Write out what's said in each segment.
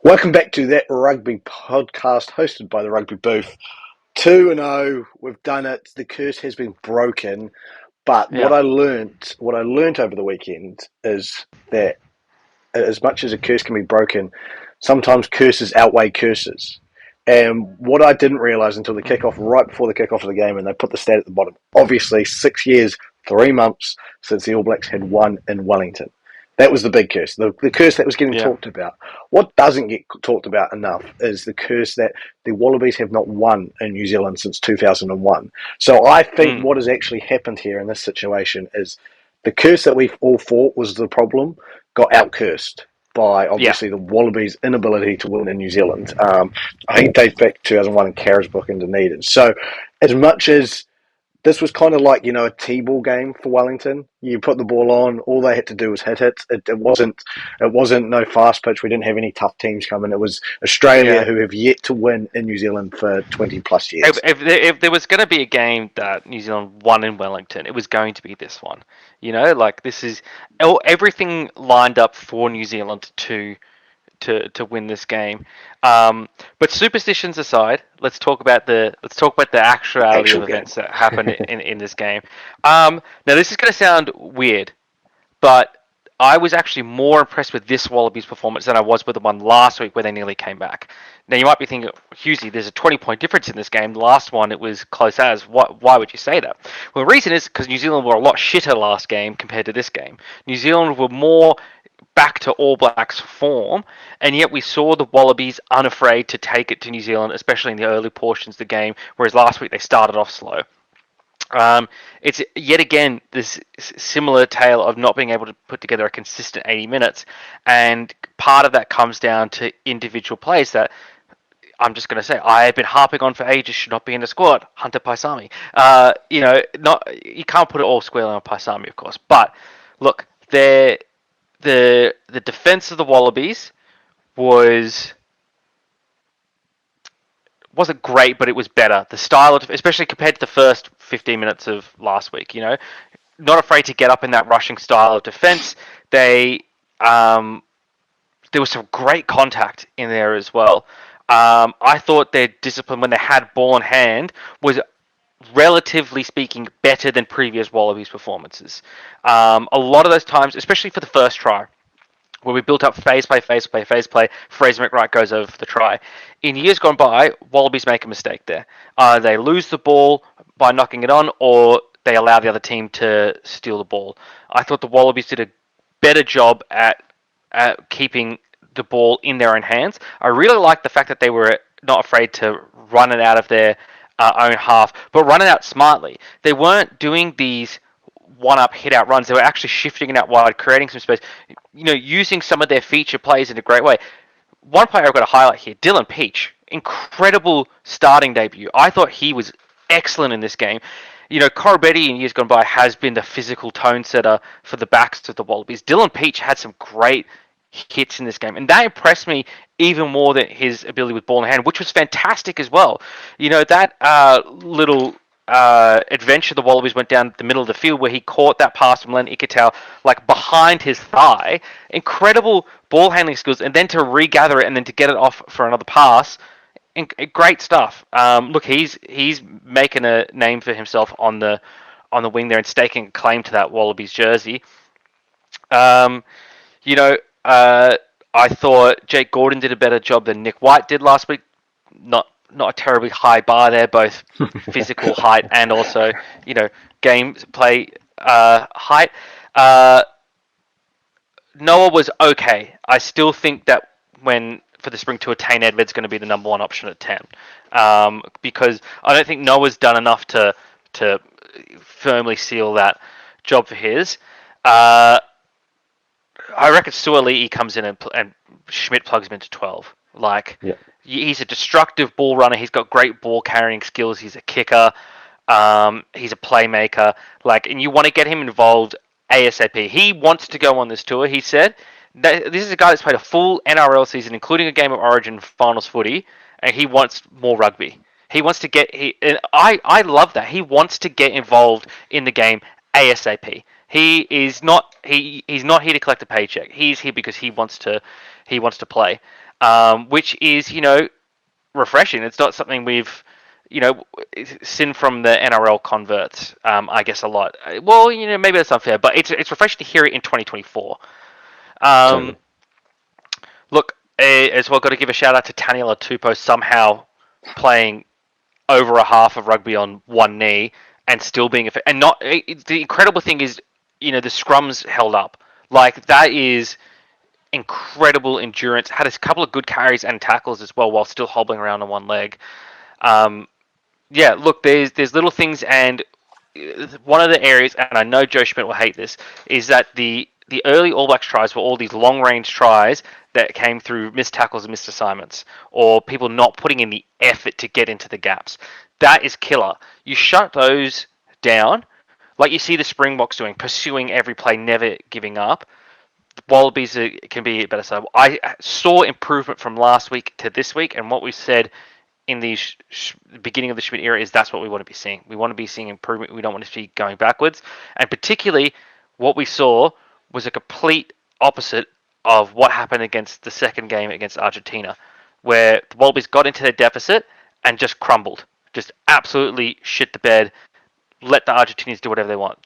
Welcome back to that rugby podcast hosted by the Rugby Booth. 2-0, we've done it. The curse has been broken. But what Yeah. I learnt over the weekend is that as much as a curse can be broken, sometimes curses outweigh curses. And what I didn't realise until the kickoff, Mm. right before the kickoff of the game, and they put the stat at the bottom. Obviously, 6 years, 3 months since the All Blacks had won in Wellington. That was the big curse, the curse that was getting Yeah. talked about. What doesn't get talked about enough is the curse that the Wallabies have not won in New Zealand since 2001. So I think Mm. what has actually happened here in this situation is the curse that we all thought was the problem got outcursed by Yeah. obviously the Wallabies' inability to win in New Zealand. I think it dates back to 2001 in Carrisbrook and Dunedin. So, as much as this was kind of like a T-ball game for Wellington. You put the ball on, all they had to do was hit it. It wasn't no fast pitch. We didn't have any tough teams coming. It was Australia Yeah. who have yet to win in New Zealand for 20 plus If, years. if, there, if there was going to be a game that New Zealand won in Wellington, it was going to be this one. This is everything lined up for New Zealand to win this game. But superstitions aside, let's talk about the actuality Actual of game. events that happened in this game. Now this is going to sound weird, but I was actually more impressed with this Wallabies performance than I was with the one last week where they nearly came back. Now you might be thinking, Husey, there's a 20-point difference in this game. The last one it was close as. Why would you say that? Well, the reason is because New Zealand were a lot shitter last game compared to this game. New Zealand were more back to All Blacks form, and yet we saw the Wallabies unafraid to take it to New Zealand, especially in the early portions of the game, whereas last week they started off slow. It's yet again this similar tale of not being able to put together a consistent 80 minutes, and part of that comes down to individual plays that I'm just going to say I have been harping on for ages should not be in the squad. Hunter Paisami, not you can't put it all squarely on Paisami, of course, but look, the defense of the Wallabies was wasn't great, but it was better. The style, especially compared to the first 15 minutes of last week, not afraid to get up in that rushing style of defense. They there was some great contact in there as well. I thought their discipline when they had ball in hand was relatively speaking better than previous Wallabies performances. A lot of those times, especially for the first try, where we built up phase play. Fraser McWright goes over for the try. In years gone by, Wallabies make a mistake there. They lose the ball by knocking it on, or they allow the other team to steal the ball. I thought the Wallabies did a better job at keeping the ball in their own hands. I really liked the fact that they were not afraid to run it out of their own half, but run it out smartly. They weren't doing these one-up hit-out runs. They were actually shifting it out wide, creating some space, using some of their feature plays in a great way. One player I've got to highlight here, Dylan Peach. Incredible starting debut. I thought he was excellent in this game. Corbett in years gone by has been the physical tone setter for the backs of the Wallabies. Dylan Peach had some great hits in this game, and that impressed me even more than his ability with ball in hand, which was fantastic as well. That little adventure the Wallabies went down the middle of the field where he caught that pass from Len Ikitau like behind his thigh. Incredible ball handling skills, and then to regather it and then to get it off for another pass. Great stuff. Look, he's making a name for himself on the wing there and staking a claim to that Wallabies jersey. Um, you know, uh, I thought Jake Gordon did a better job than Nick White did last week. Not a terribly high bar there, both physical height and also game play height. Uh, Noah was okay. I still think that when for the spring to attain Edwards going to be the number one option at 10, because I don't think Noah's done enough to firmly seal that job for his. Uh, I reckon Suoli'i comes in and Schmidt plugs him into 12. Like, Yeah. he's a destructive ball runner. He's got great ball carrying skills. He's a kicker. He's a playmaker. Like, and you want to get him involved ASAP. He wants to go on this tour. He said this is a guy that's played a full NRL season, including a game of Origin finals footy, and he wants more rugby. He wants to get. And I love that. He wants to get involved in the game ASAP. He's not here to collect a paycheck. He's here because he wants to play. which is, refreshing. It's not something we've, you know, seen from the NRL converts, I guess, a lot. Well, maybe that's unfair, but it's refreshing to hear it in 2024. Totally. Um, Look, as well, got to give a shout out to Taniela Tupou somehow playing over a half of rugby on one knee and still being effective. And not the incredible thing is, the scrums held up. Like that is incredible endurance. Had a couple of good carries and tackles as well while still hobbling around on one leg. Um, yeah, look, there's little things, and one of the areas, and I know Joe Schmidt will hate this, is that the early All Blacks tries were all these long range tries that came through missed tackles and missed assignments, or people not putting in the effort to get into the gaps. That is killer. You shut those down, like you see the Springboks doing, pursuing every play, never giving up. Wallabies can be better. So I saw improvement from last week to this week, and what we said in the beginning of the Schmidt era is that's what we want to be seeing. We want to be seeing improvement. We don't want to be going backwards. And particularly, what we saw was a complete opposite of what happened against the second game against Argentina, where the Wallabies got into their deficit and just crumbled, just absolutely shit the bed, let the Argentinians do whatever they want.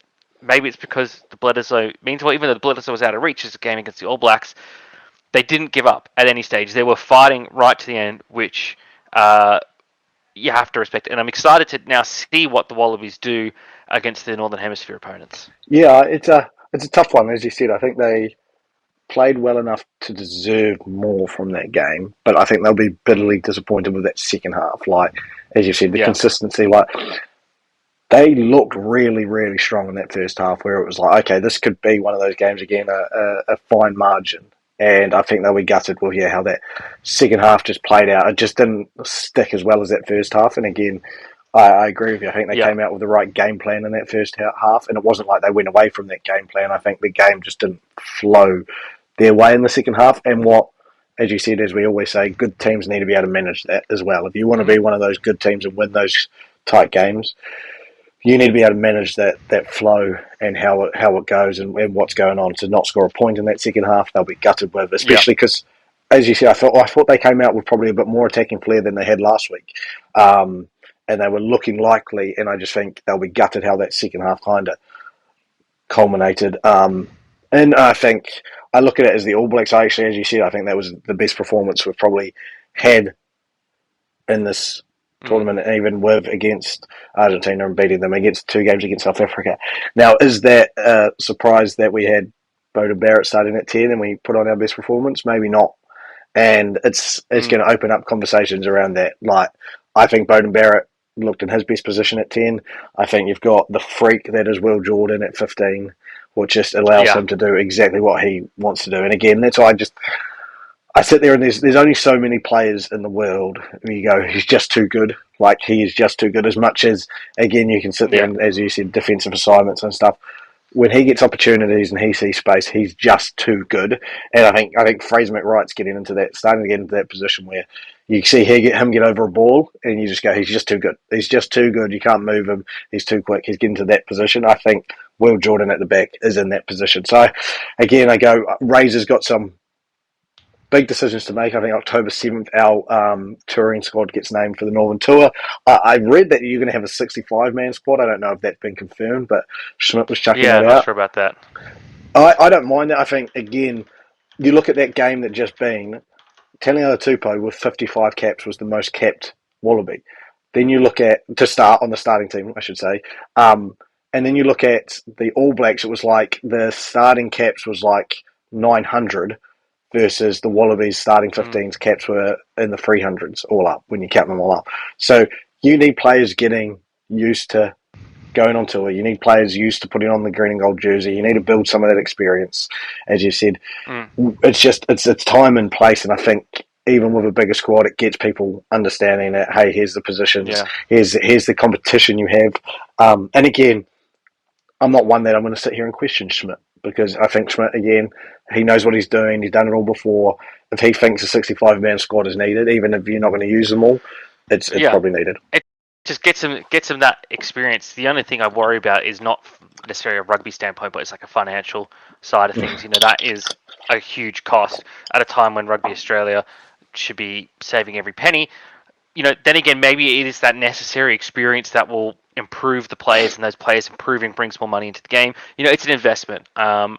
Maybe it's because the Bledisloe means, well, even though the Bledisloe was out of reach as a game against the All Blacks, they didn't give up at any stage. They were fighting right to the end, which you have to respect. And I'm excited to now see what the Wallabies do against their Northern Hemisphere opponents. Yeah, it's a tough one, as you said. I think they played well enough to deserve more from that game, but I think they'll be bitterly disappointed with that second half. Like as you said, the Yeah, consistency. Like they looked really, really strong in that first half, where it was like, okay, this could be one of those games again, a fine margin. And I think they'll be gutted with how that second half just played out. It just didn't stick as well as that first half. And again, I agree with you. I think they yeah, came out with the right game plan in that first half, and it wasn't like they went away from that game plan. I think the game just didn't flow their way in the second half. And what, as you said, as we always say, good teams need to be able to manage that as well. If you want to mm-hmm. be one of those good teams and win those tight games, you need to be able to manage that flow and how it goes and what's going on. To not score a point in that second half, they'll be gutted with, Yeah, especially because, as you said, I thought they came out with probably a bit more attacking flair than they had last week, and they were looking likely. And I just think they'll be gutted how that second half kind of culminated. And I think I look at it as the All Blacks. Actually, as you said, I think that was the best performance we've probably had in this mm. tournament, even with against Argentina and beating them against 2 games against South Africa. Now, is that a surprise that we had Beauden Barrett starting at 10 and we put on our best performance? Maybe not. And it's Mm. going to open up conversations around that. Like, I think Beauden Barrett looked in his best position at 10. I think you've got the freak that is Will Jordan at 15, which just allows Yeah, him to do exactly what he wants to do. And again, that's why I sit there and there's only so many players in the world where you go, he's just too good. Like he is just too good. As much as again you can sit there yeah, and, as you said, defensive assignments and stuff. When he gets opportunities and he sees space, he's just too good. And I think Fraser McWright's starting to get into that position where you see him get over a ball and you just go, he's just too good. He's just too good. You can't move him. He's too quick. He's getting to that position. I think Will Jordan at the back is in that position. So again, I go, Razor's got some big decisions to make. I think October 7th, our touring squad gets named for the Northern Tour. I read that you're going to have a 65-man squad. I don't know if that's been confirmed, but Schmidt was chucking yeah. that Not out. sure about that. I don't mind that. I think, again, you look at that game that just been, Taniela Tupou with 55 caps was the most capped Wallaby. Then you look at, to start on the starting team, I should say, and then you look at the All Blacks, it was like the starting caps was like 900 versus the Wallabies starting Mm. 15's caps were in the 300s all up when you count them all up. So you need players getting used to going on tour. You need players used to putting on the green and gold jersey. You need to build some of that experience. As you said, Mm. it's time and place, and I think even with a bigger squad, it gets people understanding that hey, here's the positions, Yeah, here's the competition you have, and again, I'm not one that I'm going to sit here and question Schmidt because I think Schmidt, again, he knows what he's doing. He's done it all before. If he thinks a 65-man squad is needed, even if you're not going to use them all, it's yeah. probably needed. It just gets him that experience. The only thing I worry about is not necessarily a rugby standpoint, but it's like a financial side of things. That is a huge cost at a time when Rugby Australia should be saving every penny. Then again, maybe it is that necessary experience that will improve the players, and those players improving brings more money into the game. It's an investment. I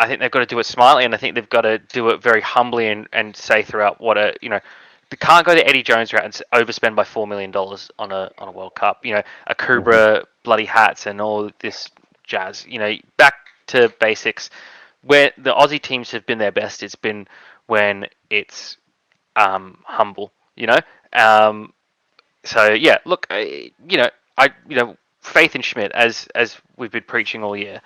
think they've got to do it smartly, and I think they've got to do it very humbly and say throughout they can't go the Eddie Jones route and overspend by $4 million on a World Cup. A Kubra bloody hats and all this jazz. Back to basics. Where the Aussie teams have been their best, it's been when it's humble. So yeah, look, faith in Schmidt as we've been preaching all year.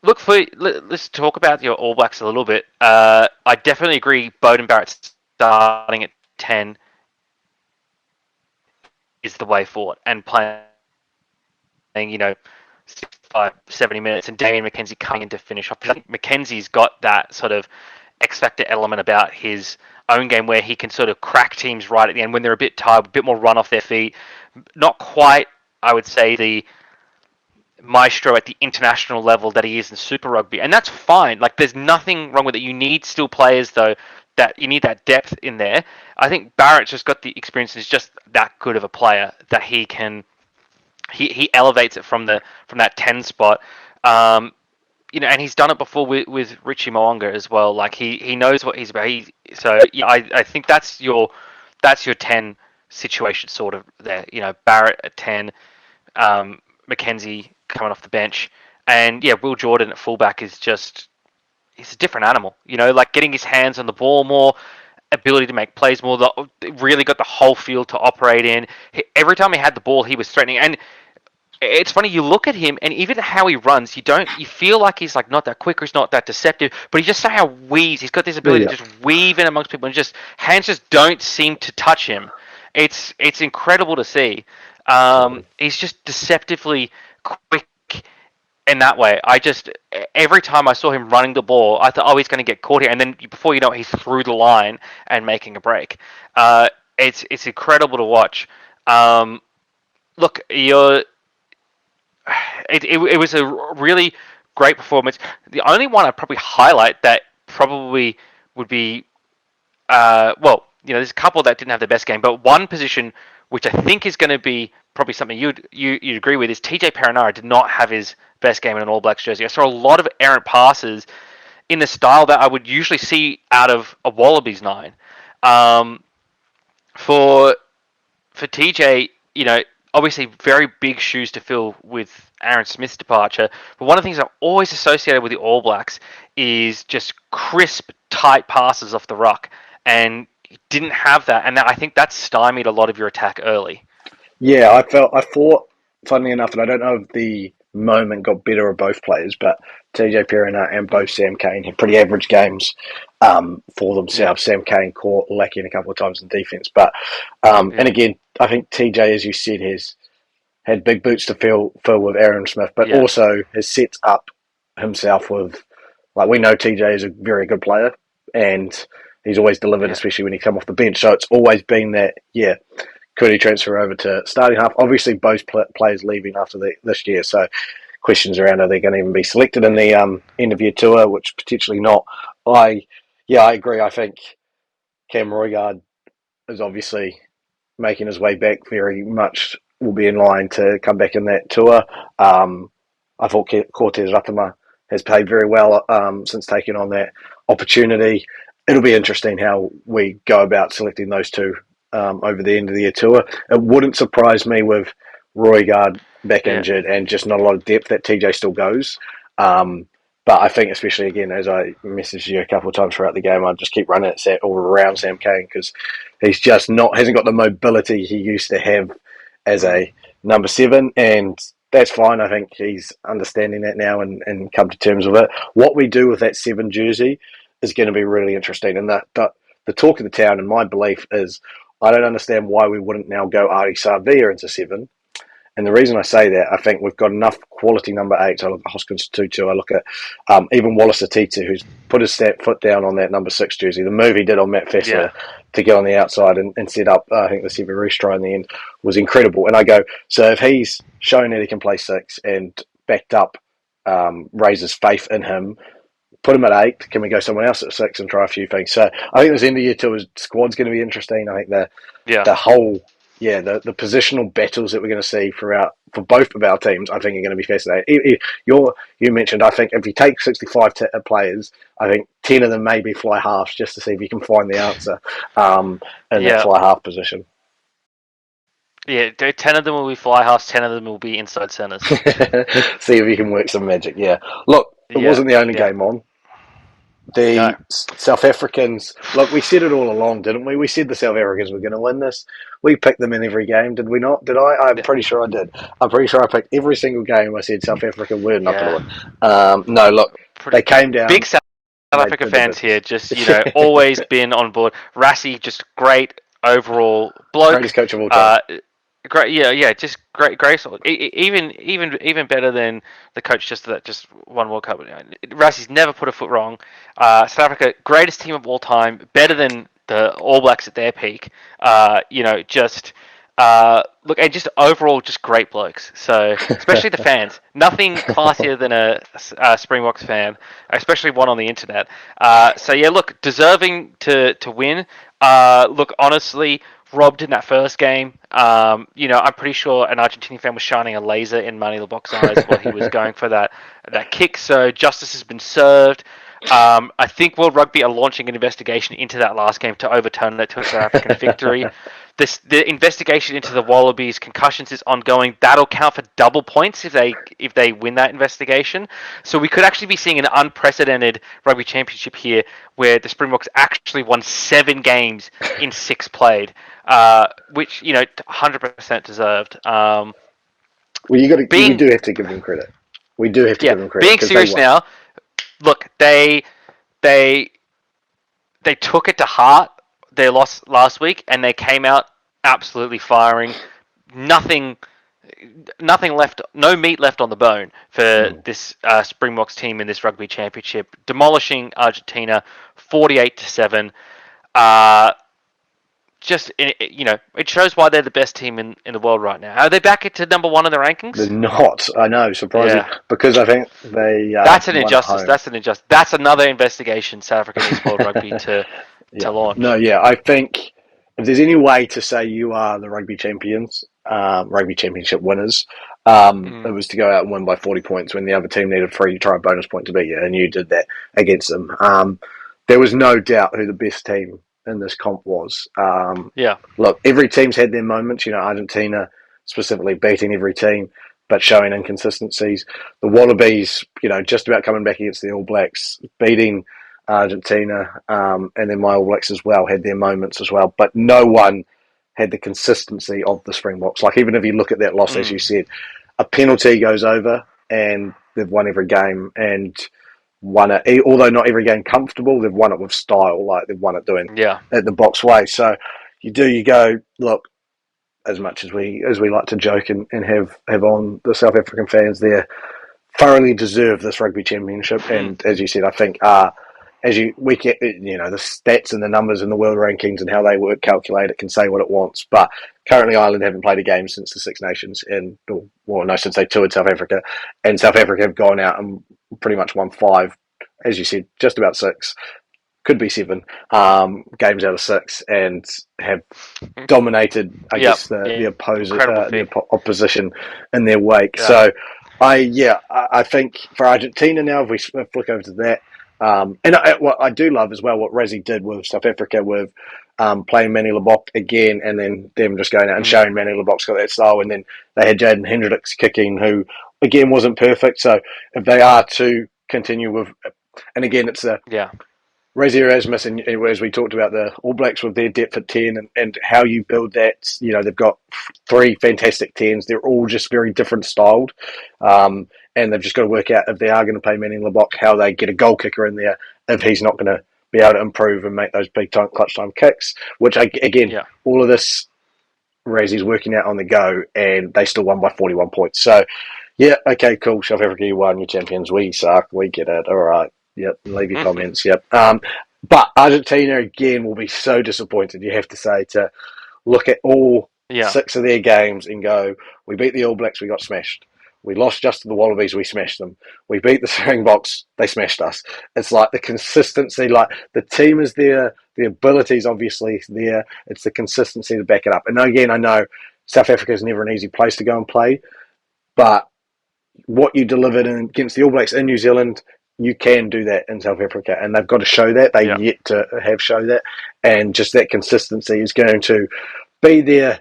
Let's talk about your All Blacks a little bit. I definitely agree. Beauden Barrett starting at 10 is the way forward, and playing 65, 70 minutes, and Damian McKenzie coming in to finish off. I think McKenzie's got that sort of X factor element about his own game where he can sort of crack teams right at the end when they're a bit tired, a bit more run off their feet. Not quite, I would say, the maestro at the international level that he is in Super Rugby, and that's fine. Like, there's nothing wrong with it. You need still players though, that you need that depth in there. I think Barrett's just got the experience and is just that good of a player that he elevates it from that 10 spot. And he's done it before with Richie Mo'unga as well. Like, he knows what he's about. I think that's your 10 situation sort of there. Barrett at 10, McKenzie coming off the bench, and Will Jordan at fullback is just, he's a different animal. Like getting his hands on the ball more, ability to make plays more. Really got the whole field to operate in. Every time he had the ball, he was threatening. And it's funny, you look at him, and even how he runs, you feel like he's like not that quick or he's not that deceptive, but he just somehow weaves. He's got this ability to just weave in amongst people, and hands just don't seem to touch him. It's incredible to see. He's just deceptively quick in that way. Every time I saw him running the ball, I thought, oh, he's going to get caught here, and then before you know it, he's through the line and making a break. It's incredible to watch. Look, it was a really great performance. The only one I'd probably highlight that probably would be, there's a couple that didn't have the best game, but one position which I think is going to be probably something you'd agree with is TJ Perenara did not have his best game in an All Blacks jersey. I saw a lot of errant passes in the style that I would usually see out of a Wallabies 9. For TJ, obviously very big shoes to fill with Aaron Smith's departure. But one of the things I've always associated with the All Blacks is just crisp, tight passes off the ruck. And he didn't have that. And I think that stymied a lot of your attack early. Yeah, I thought, funnily enough, and I don't know if the moment got better of both players, but TJ Perenara and both Sam Cane had pretty average games for themselves. Yeah. Sam Cane caught lacking a couple of times in defence. But, and again, I think TJ, as you said, has had big boots to fill with Aaron Smith, but also has set up himself with, like, we know TJ is a very good player, and he's always delivered, especially when he come off the bench. So it's always been that, could he transfer over to starting half? Obviously, both players leaving after this year, so questions around are they going to even be selected in the end of year tour, which potentially not. I agree. I think Cam Roigard is obviously making his way back. Very much will be in line to come back in that tour. I thought Cortez Ratama has played very well since taking on that opportunity. It'll be interesting how we go about selecting those two over the end of the year tour. It wouldn't surprise me with Roigard back injured and just not a lot of depth that TJ still goes. But I think, especially again, as I messaged you a couple of times throughout the game, I'd just keep running it all around Sam Cane because he's just hasn't got the mobility he used to have as a number 7, and that's fine. I think he's understanding that now and come to terms with it. What we do with that 7 jersey is going to be really interesting. And the talk of the town, in my belief, is I don't understand why we wouldn't now go Ari Savia into 7. And the reason I say that, I think we've got enough quality number 8. I look at Hoskins Tutu. I look at even Wallace Atitu, who's put his foot down on that number 6 jersey. The move he did on Matt Fessler to get on the outside and set up, I think, the Severus try in the end was incredible. And I go, so if he's shown that he can play 6 and backed up Razor's faith in him, put them at 8. Can we go someone else at 6 and try a few things? So I think this end of year tour squad's going to be interesting. I think Yeah. the whole the positional battles that we're going to see throughout for both of our teams, I think are going to be fascinating. You mentioned, I think if you take 65 players, I think 10 of them maybe fly halves just to see if you can find the answer in that Yeah. fly half position. Yeah, 10 of them will be fly halves, 10 of them will be inside centers. See if you can work some magic. Yeah, look, it Yeah, wasn't the only yeah. game on. No. The South Africans, look, we said it all along, didn't we? We said the South Africans were going to win this. We picked them in every game, did we not? Did I? I'm Yeah. pretty sure I did. I'm pretty sure I picked every single game. I said South Africa were not going to Yeah. win. No, look, Pretty they came big down South and they Africa did their fans here. business. Just always been on board. Rassie, just great overall bloke. Greatest coach of all time. Great, yeah, just great, even better than the coach just won World Cup. Rassie's never put a foot wrong. South Africa, greatest team of all time, better than the All Blacks at their peak. Just look, and just overall, just great blokes. So especially the fans, nothing classier than a Springboks fan, especially one on the internet. So yeah, look, deserving to win. Look, honestly, robbed in that first game. I'm pretty sure an Argentinian fan was shining a laser in Manny Lebok's eyes while he was going for that kick. So justice has been served. I think World Rugby are launching an investigation into that last game to overturn it to a South African victory. The investigation into the Wallabies concussions is ongoing. That'll count for double points if they win that investigation. So we could actually be seeing an unprecedented Rugby Championship here, where the Springboks actually won 7 games in 6 played, which 100% deserved. Well, we do have to give them credit. We do have to give them credit being because they serious won. now. Look, they took it to heart. Their loss last week, and they came out absolutely firing. Nothing left, no meat left on the bone for this Springboks team in this Rugby Championship, demolishing Argentina 48-7. It shows why they're the best team in the world right now. Are they back into number 1 in the rankings? They're not. I know, surprising, because I think they. That's an injustice. That's an injustice. That's another investigation South Africa needs World Rugby to launch. No, yeah, I think if there's any way to say you are the rugby champions, rugby championship winners, it was to go out and win by 40 points when the other team needed 3 to try a bonus point to beat you, and you did that against them. There was no doubt who the best team in this comp was. Look, every team's had their moments. Argentina specifically beating every team, but showing inconsistencies. The Wallabies, just about coming back against the All Blacks, beating Argentina, and then my All Blacks as well had their moments as well, but no one had the consistency of the Springboks. Like, even if you look at that loss, as you said, a penalty goes over and they've won every game and won it. Although not every game comfortable, they've won it with style. Like, they've won it doing it the Box way. So you go, look, as much as we like to joke and have on the South African fans, they thoroughly deserve this Rugby Championship. And as you said, I think we get, the stats and the numbers and the world rankings and how they work, calculate it, can say what it wants. But currently, Ireland haven't played a game since the Six Nations, since they toured South Africa, and South Africa have gone out and pretty much won 5, as you said, just about 6, could be 7 games out of 6, and have dominated, I guess, the opposition in their wake. Yeah. So, I think for Argentina now, if we flick over to that. What I do love as well, what Rassie did with South Africa with playing Manny Lebok again, and then them just going out and showing Manny Lebok's got that style, and then they had Jaden Hendricks kicking, who again wasn't perfect. So if they are to continue with, and again it's Rassie Erasmus, and as we talked about the All Blacks with their depth at 10 and how you build that, they've got 3 fantastic 10s. They're all just very different styled. And they've just got to work out, if they are going to play Manny Lebok, how they get a goal kicker in there if he's not going to be able to improve and make those big time clutch time kicks. Which, all of this Rassie's working out on the go, and they still won by 41 points. So, okay, cool. South Africa, you won, your champions. We suck. We get it. All right. Yep. Leave your comments. Yep. But Argentina again will be so disappointed. You have to say, to look at all 6 of their games and go, we beat the All Blacks, we got smashed. We lost just to the Wallabies, we smashed them. We beat the Springboks, they smashed us. It's like the consistency, like the team is there, the ability is obviously there. It's the consistency to back it up. And again, I know South Africa is never an easy place to go and play, but what you delivered against the All Blacks in New Zealand, you can do that in South Africa, and they've got to show that. They yet to have show that, and just that consistency is going to be there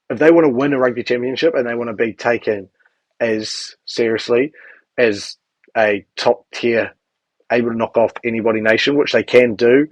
if they want to win a rugby championship and they want to be taken as seriously as a top tier, able to knock off anybody nation, which they can do.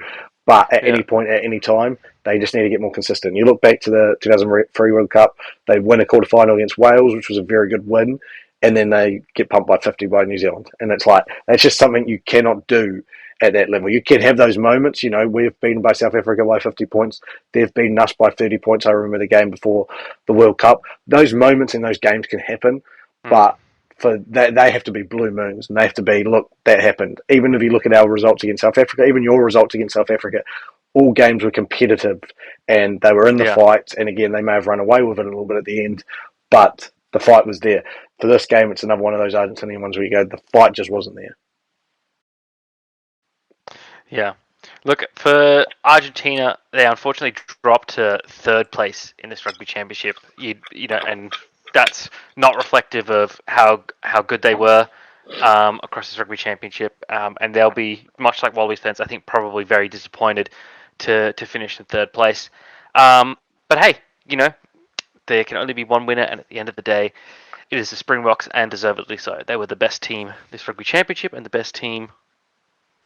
But at any point, at any time, they just need to get more consistent. You look back to the 2003 World Cup, they win a quarter final against Wales, which was a very good win, and then they get pumped by 50 by New Zealand. And it's like, that's just something you cannot do at that level. You can have those moments, you know, we've beaten by South Africa by 50 points, they've beaten us by 30 points. I remember the game before the World Cup. Those moments in those games can happen, but for that, they have to be blue moons, and they have to be, look, that happened. Even if you look at our results against South Africa, even your results against South Africa, all games were competitive and they were in the fight. And again, they may have run away with it a little bit at the end, but the fight was there. For this game, it's another one of those Argentinian ones where you go, the fight just wasn't there. Yeah. Look, for Argentina, they unfortunately dropped to third place in this Rugby Championship. You know, and that's not reflective of how good they were across this Rugby Championship. And they'll be, much like Wallabies fans, I think, probably very disappointed to finish in third place. But hey, you know, there can only be one winner, and at the end of the day, it is the Springboks, and deservedly so. They were the best team this Rugby Championship and the best team.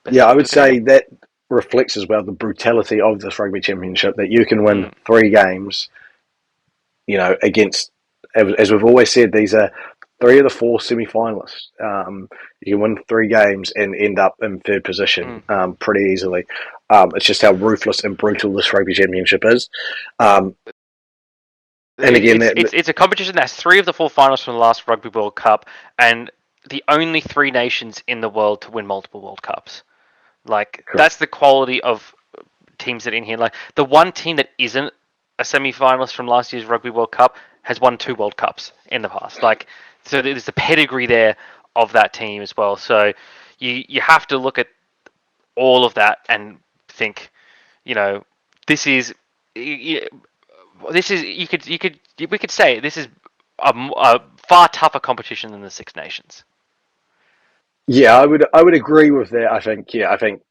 I would say that reflects as well the brutality of this Rugby Championship, that you can win 3 games, you know, against, as we've always said, these are 3 of the 4 semi-finalists. You can win 3 games and end up in third position pretty easily. It's just how ruthless and brutal this Rugby Championship is. And again, it's a competition that has 3 of the 4 finalists from the last Rugby World Cup, and the only 3 nations in the world to win multiple World Cups. Like, correct. That's the quality of teams that are in here. Like, the one team that isn't a semi-finalist from last year's Rugby World Cup has won 2 World Cups in the past. Like, so there's the pedigree there of that team as well. So you have to look at all of that and think, you know, we could say this is a far tougher competition than the Six Nations. Yeah, I would agree with that. I think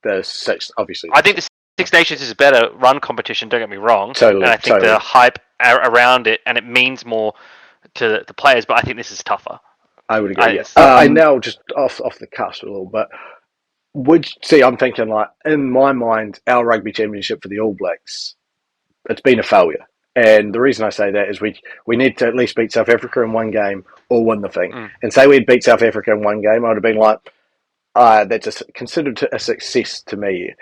the Six, obviously. I think the Six Nations is a better run competition. Don't get me wrong. Totally. And I think the hype around it, and it means more to the players. But I think this is tougher. I would agree. I now just off the cusp a little bit. I'm thinking, like, in my mind, our Rugby Championship for the All Blacks, it's been a failure. And the reason I say that is we need to at least beat South Africa in 1 game or win the thing. And say we'd beat South Africa in 1 game, I would have been like, that's considered a success to me.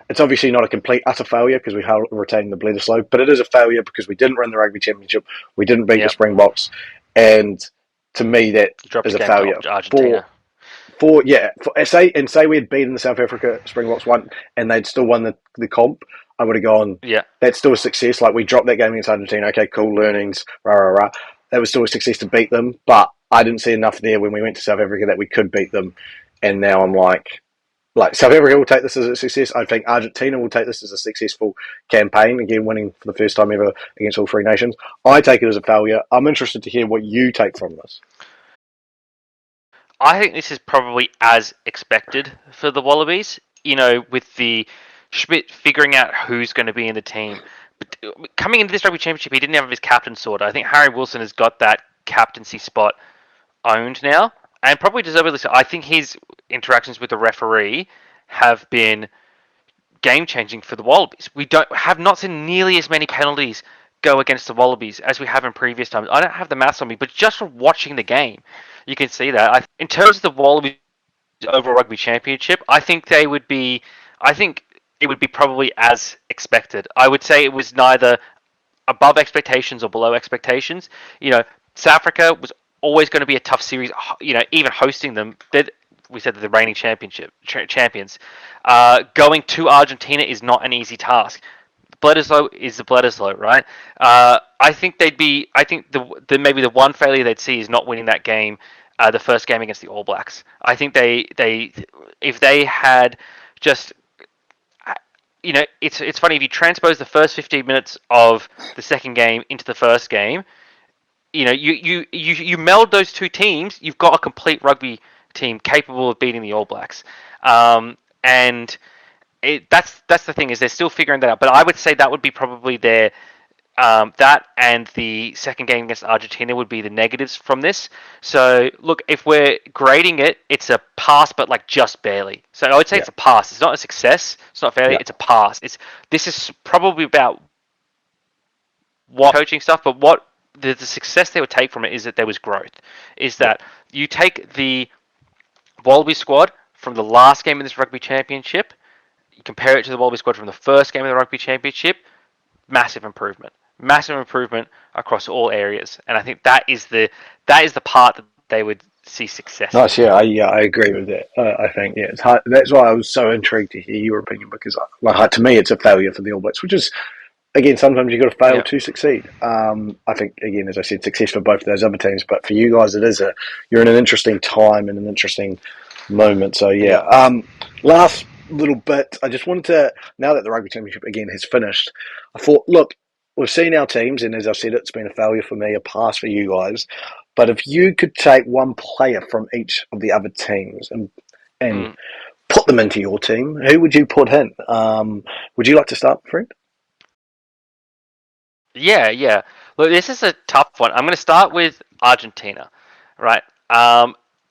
It's obviously not a complete, utter failure because we retained the Bledisloe, but it is a failure because we didn't win the Rugby Championship, we didn't beat the Springboks, and to me that is a failure. Argentina. Say we had beaten the South Africa Springboks one and they'd still won the comp, I would have gone, that's still a success. Like, we dropped that game against Argentina, okay, cool, learnings, rah. That was still a success to beat them, but I didn't see enough there when we went to South Africa that we could beat them. And now I'm like South Africa will take this as a success. I think Argentina will take this as a successful campaign, again, winning for the first time ever against all 3 nations. I take it as a failure. I'm interested to hear what you take from this. I think this is probably as expected for the Wallabies, you know, with the Schmidt figuring out who's going to be in the team. But coming into this Rugby Championship, he didn't have his captain sorted. I think Harry Wilson has got that captaincy spot owned now, and probably deservedly so. I think his interactions with the referee have been game-changing for the Wallabies. We have not seen nearly as many penalties go against the Wallabies as we have in previous times. I don't have the maths on me, but just from watching the game, you can see that. In terms of the Wallabies overall Rugby Championship, I think it would be probably as expected. I would say it was neither above expectations or below expectations. You know, South Africa was always going to be a tough series. You know, even hosting them, we said they're the reigning champions. Going to Argentina is not an easy task. Bledisloe is the Bledisloe, right? I think they'd be. I think the maybe the one failure they'd see is not winning that game, the first game against the All Blacks. I think they if they had just it's funny if you transpose the first 15 minutes of the second game into the first game. You meld those two teams, you've got a complete rugby team capable of beating the All Blacks. And that's the thing is they're still figuring that out. But I would say that would be probably their that and the second game against Argentina would be the negatives from this. So look, if we're grading it, it's a pass, but like just barely. So I would say Yeah, it's a pass. It's not a success. It's not failure. yeah, It's a pass. This is probably about what coaching stuff, but what the success they would take from it is that there was growth. Is yeah. that you take the Wallaby squad from the last game of this Rugby Championship, you compare it to the Wallaby squad from the first game of the Rugby Championship, massive improvement. Massive improvement across all areas. And I think that is the part that they would see success in. Nice, yeah, I agree with it. I think it's hard. That's why I was so intrigued to hear your opinion because, like, to me, it's a failure for the All Blacks, which is again sometimes you've got to fail Yeah. to succeed. I think again, as I said, success for both of those other teams, but for you guys, you're in an interesting time and an interesting moment. So yeah, Yeah. last little bit, I just wanted to now that the Rugby Championship again has finished, I thought, look, we've seen our teams, and as I said, it's been a failure for me, a pass for you guys. But if you could take one player from each of the other teams and Mm. put them into your team, who would you put in? Would you like to start, Fred? Yeah, yeah. Look, this is a tough one. I'm going to start with Argentina, right?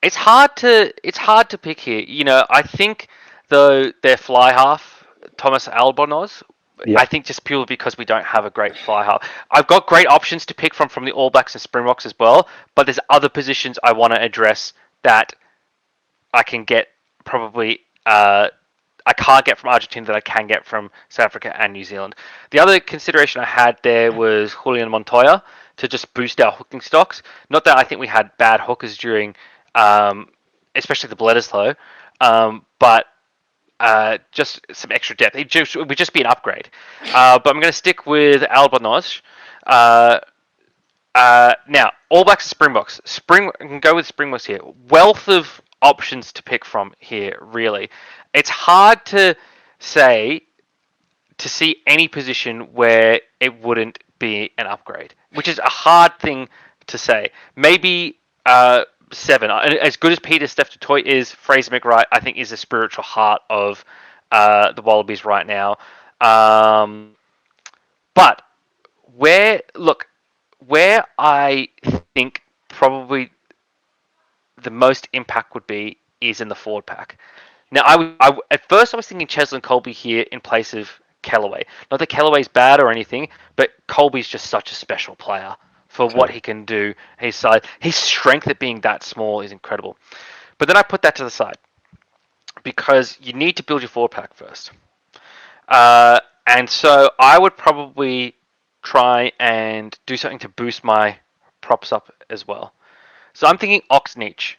It's hard to pick here. I think though their fly half, Thomas Albornoz, Yeah, I think just purely because we don't have a great fly half. I've got great options to pick from the All Blacks and Springboks as well, but there's other positions I want to address that I can get probably I can't get from Argentina that I can get from South Africa and New Zealand. The other consideration I had there was Julian Montoya to just boost our hooking stocks. Not that I think we had bad hookers during, especially the Bledisloe, but just some extra depth. It would just be an upgrade. But I'm going to stick with Albornoz. Uh, now, All Blacks and Springboks. I can go with Springboks here. Wealth of options to pick from here, really. It's hard to say to see any position where it wouldn't be an upgrade, which is a hard thing to say. Maybe seven. As good as Peter Steph Toy is, Fraser McWright, I think, is the spiritual heart of the Wallabies right now. But where I think probably the most impact would be is in the forward pack. Now, at first I was thinking Cheslin Colby here in place of Kellaway. Not that Kellaway's bad or anything, but Colby's just such a special player for what totally. he can do. His strength at being that small is incredible. But then I put that to the side because you need to build your forward pack first. And so I would probably try and do something to boost my props up as well. So I'm thinking Oxnich.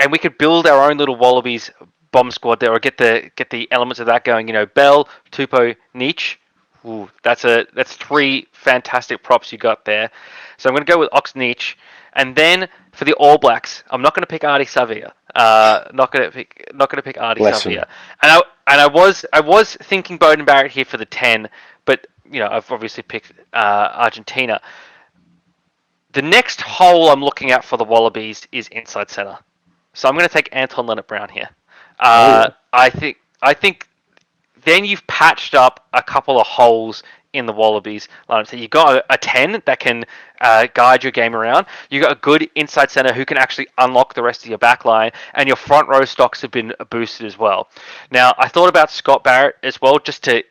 And we could build our own little Wallabies bomb squad there, or get the elements of that going. Bell, Tupou, Nietzsche. Ooh, that's three fantastic props you got there. So I'm going to go with Ox Nietzsche, and then for the All Blacks, I'm not going to pick Artie Savia. Not going to pick Artie Bless him. Savia. And I was thinking Bowden Barrett here for the 10, but I've obviously picked Argentina. The next hole I'm looking at for the Wallabies is inside centre. So I'm going to take Anton Leonard-Brown here. Oh yeah, I think then you've patched up a couple of holes in the Wallabies lineup. So you've got a 10 that can guide your game around. You've got a good inside centre who can actually unlock the rest of your back line, and your front row stocks have been boosted as well. Now, I thought about Scott Barrett as well, just to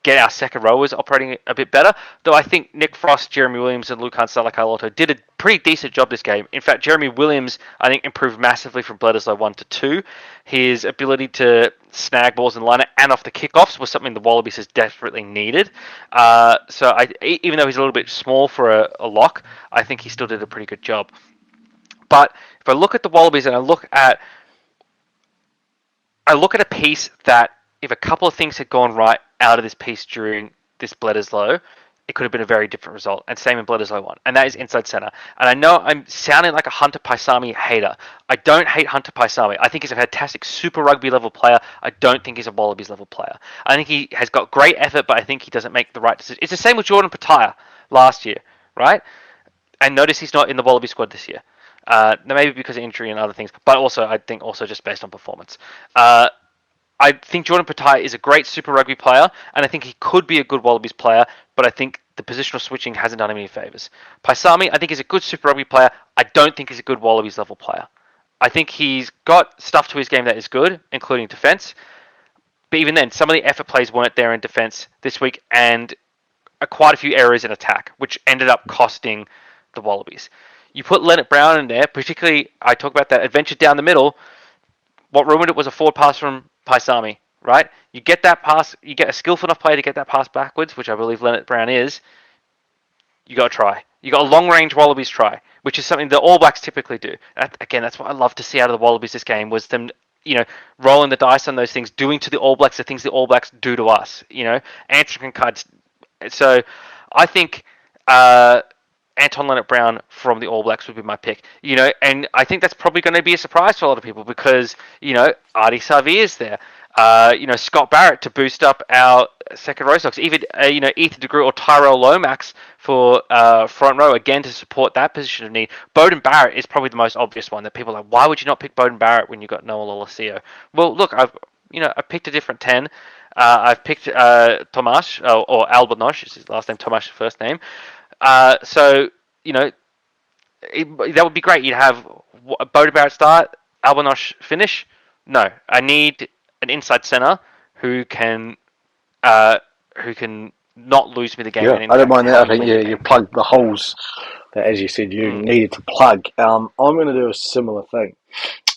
get our second rowers operating a bit better. Though I think Nick Frost, Jeremy Williams, and Lukan Salakaia-Loto did a pretty decent job this game. In fact, Jeremy Williams, I think, improved massively from Bledisloe 1 to 2. His ability to snag balls in line and off the kickoffs was something the Wallabies has desperately needed. Even though he's a little bit small for a lock, I think he still did a pretty good job. But if I look at the Wallabies and I look at a piece that if a couple of things had gone right out of this piece during this Bledisloe, it could have been a very different result. And same in Bledisloe 1. And that is inside centre. And I know I'm sounding like a Hunter Paisami hater. I don't hate Hunter Paisami. I think he's a fantastic Super Rugby level player. I don't think he's a Wallabies level player. I think he has got great effort, but I think he doesn't make the right decision. It's the same with Jordan Pataya last year, right? And notice he's not in the Wallaby squad this year. Maybe because of injury and other things, but also I think also just based on performance. I think Jordan Pataya is a great Super Rugby player, and I think he could be a good Wallabies player, but I think the positional switching hasn't done him any favours. Paisami, I think he's a good Super Rugby player. I don't think he's a good Wallabies level player. I think he's got stuff to his game that is good, including defence. But even then, some of the effort plays weren't there in defence this week, and quite a few errors in attack, which ended up costing the Wallabies. You put Leonard Brown in there, particularly, I talk about that adventure down the middle. What ruined it was a forward pass from Paisami, right? You get that pass, you get a skillful enough player to get that pass backwards, which I believe Leonard Brown is. You got to try. You got a long range Wallabies try, which is something the All Blacks typically do. Again, that's what I love to see out of the Wallabies this game was them, rolling the dice on those things, doing to the All Blacks the things the All Blacks do to us. Answering cards. So, I think Anton Leonard-Brown from the All Blacks would be my pick. And I think that's probably going to be a surprise for a lot of people because, Artie Savia is there. Scott Barrett to boost up our second row stocks. Even, Ethan DeGroot or Tyrell Lomax for front row, again, to support that position of need. Beauden Barrett is probably the most obvious one that people are like, why would you not pick Beauden Barrett when you've got Noah Lolesio? Well, look, I picked a different 10. I've picked Tomasz, or Albanosh, is his last name, Tomasz first name. So, that would be great. You'd have Beauden Barrett start, Albanosh finish. No, I need an inside centre who can not lose me the game. Yeah, And in I don't fact, mind that. I help me think win the you game. plug the holes that, as you said, you needed to plug. I'm going to do a similar thing.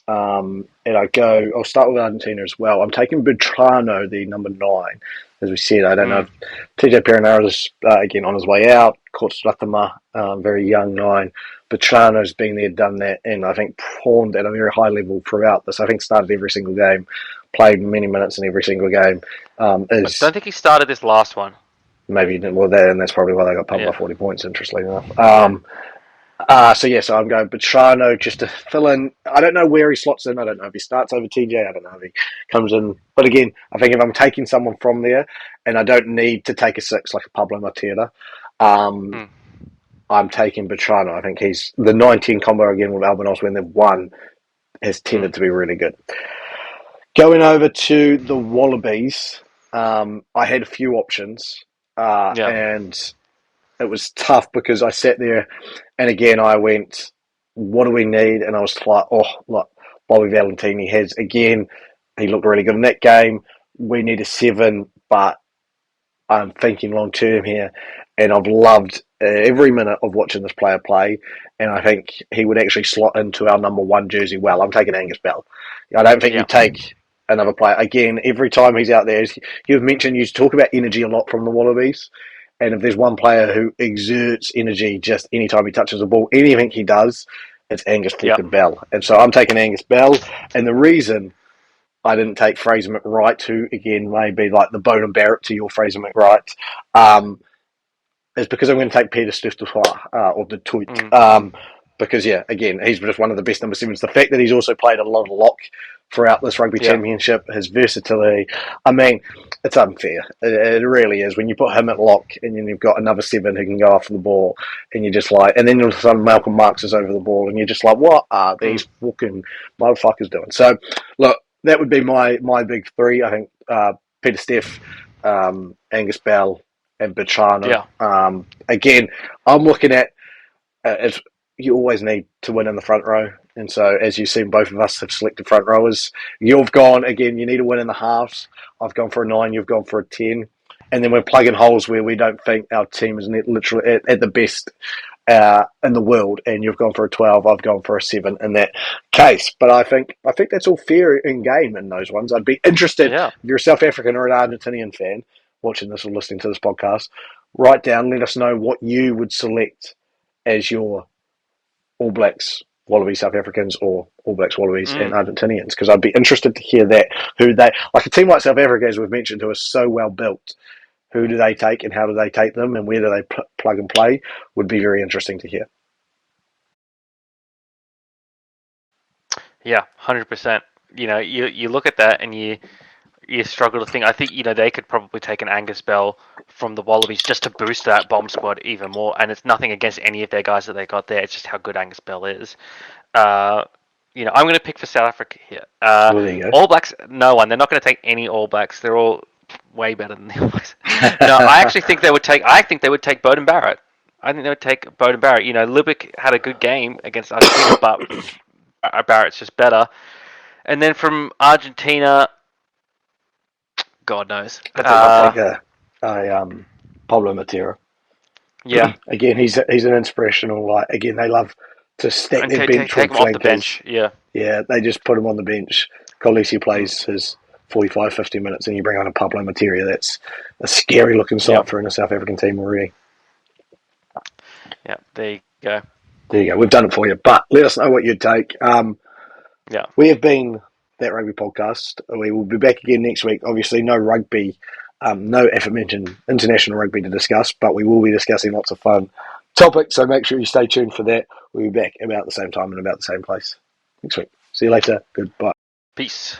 And I'll start with Argentina as well. I'm taking Butrano, the number 9. As we said, I don't know if TJ Perenara is, again, on his way out. Caught Stratama, very young 9. Butrano's been there, done that, and I think performed at a very high level throughout this. I think started every single game, played many minutes in every single game. I don't think he started this last one. Maybe he didn't. Well, there, and that's probably why they got pumped by Yeah. 40 points, interestingly enough. Yeah. So I'm going Petrano just to fill in. I don't know where he slots in. I don't know if he starts over TJ. I don't know if he comes in. But again, I think if I'm taking someone from there and I don't need to take a 6 like a Pablo Matera, I'm taking Petrano. I think he's the 19 combo again with Albinos when they've won has tended to be really good. Going over to the Wallabies, I had a few options and it was tough because I sat there and again I went, what do we need? And I was like, look, Bobby Valentini has, again, he looked really good in that game. We need a 7, but I'm thinking long term here. And I've loved every minute of watching this player play. And I think he would actually slot into our number 1 jersey well. I'm taking Angus Bell. I don't think you take another player. Again, every time he's out there, you've mentioned you talk about energy a lot from the Wallabies. And if there's one player who exerts energy just anytime he touches the ball, anything he does, it's Angus fucking Bell. And so I'm taking Angus Bell. And the reason I didn't take Fraser McWright, who, again, may be like the Beauden Barrett to your Fraser McWright, is because I'm going to take Peter Stuyvesant, or the Tuit. Because, again, he's just one of the best number 7s. The fact that he's also played a lot of lock throughout this Rugby Championship, his versatility, I mean, it's unfair. It really is. When you put him at lock and then you've got another 7 who can go after the ball, and you're just like, and then all of a sudden Malcolm Marx is over the ball, and you're just like, what are these fucking motherfuckers doing? So, look, that would be my big 3. I think Peter Steff, Angus Bell, and Bertrano. Again, I'm looking at you always need to win in the front row. And so, as you've seen, both of us have selected front rowers. You've gone, again, you need to win in the halves. I've gone for a 9, you've gone for a 10. And then we're plugging holes where we don't think our team is literally at the best in the world. And you've gone for a 12, I've gone for a 7 in that case. But I think that's all fair in game in those ones. I'd be interested, if you're a South African or an Argentinian fan watching this or listening to this podcast, write down, let us know what you would select as your All Blacks Wallabies South Africans or All Blacks Wallabies and Mm. Argentinians, because I'd be interested to hear that, who they, like a team like South Africa, as we've mentioned, who are so well built, who do they take and how do they take them and where do they plug and play, would be very interesting to hear. Yeah, 100%. You look at that and you struggle to think. I think they could probably take an Angus Bell from the Wallabies just to boost that bomb squad even more. And it's nothing against any of their guys that they got there. It's just how good Angus Bell is. Uh, I'm going to pick for South Africa here. Well, there you go. All Blacks, no one. They're not going to take any All Blacks. They're all way better than the All Blacks. No, I actually think they would take. I think they would take Bowden Barrett. I think they would take Bowden Barrett. Lubick had a good game against Argentina, but Barrett's just better. And then from Argentina, God knows. I think I'd take Pablo Matera. Yeah. Again, he's an inspirational. Like again, they love to stack And their bench take with him off the flankers. bench. Yeah. Yeah, they just put him on the bench. Kolisi plays his 45, 50 minutes, and you bring on a Pablo Matera. That's a scary looking sight for in a South African team already. Yeah, there you go. There you go. We've done it for you. But let us know what you'd take. Yeah. We have been That Rugby Podcast. We will be back again next week. Obviously, no rugby, no aforementioned international rugby to discuss, but we will be discussing lots of fun topics, so make sure you stay tuned for that. We'll be back about the same time and about the same place next week. See you later. Goodbye. Peace.